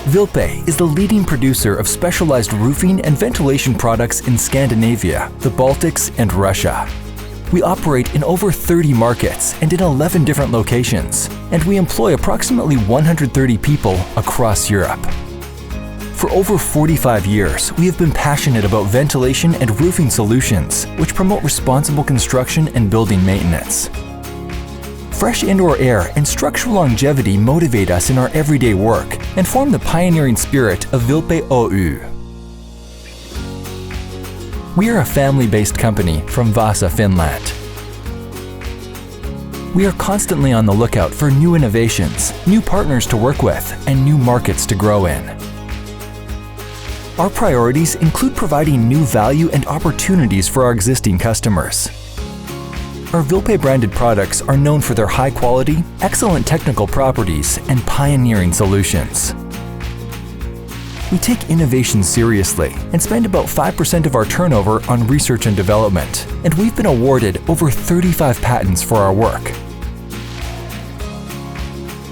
Vilpe is the leading producer of specialized roofing and ventilation products in Scandinavia, the Baltics, and Russia. We operate in over 30 markets and in 11 different locations, and we employ approximately 130 people across Europe. For over 45 years, we have been passionate about ventilation and roofing solutions, which promote responsible construction and building maintenance. Fresh indoor air and structural longevity motivate us in our everyday work and form the pioneering spirit of Vilpe Oy. We are a family-based company from Vasa, Finland. We are constantly on the lookout for new innovations, new partners to work with, and new markets to grow in. Our priorities include providing new value and opportunities for our existing customers. Our Vilpe branded products are known for their high quality, excellent technical properties, and pioneering solutions. We take innovation seriously and spend about 5% of our turnover on research and development, and we've been awarded over 35 patents for our work.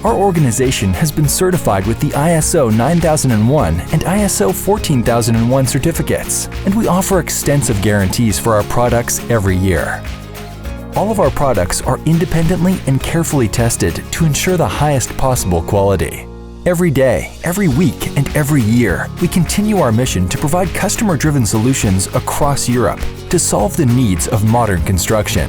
Our organization has been certified with the ISO 9001 and ISO 14001 certificates, and we offer extensive guarantees for our products every year. All of our products are independently and carefully tested to ensure the highest possible quality. Every day, every week, and every year, we continue our mission to provide customer-driven solutions across Europe to solve the needs of modern construction.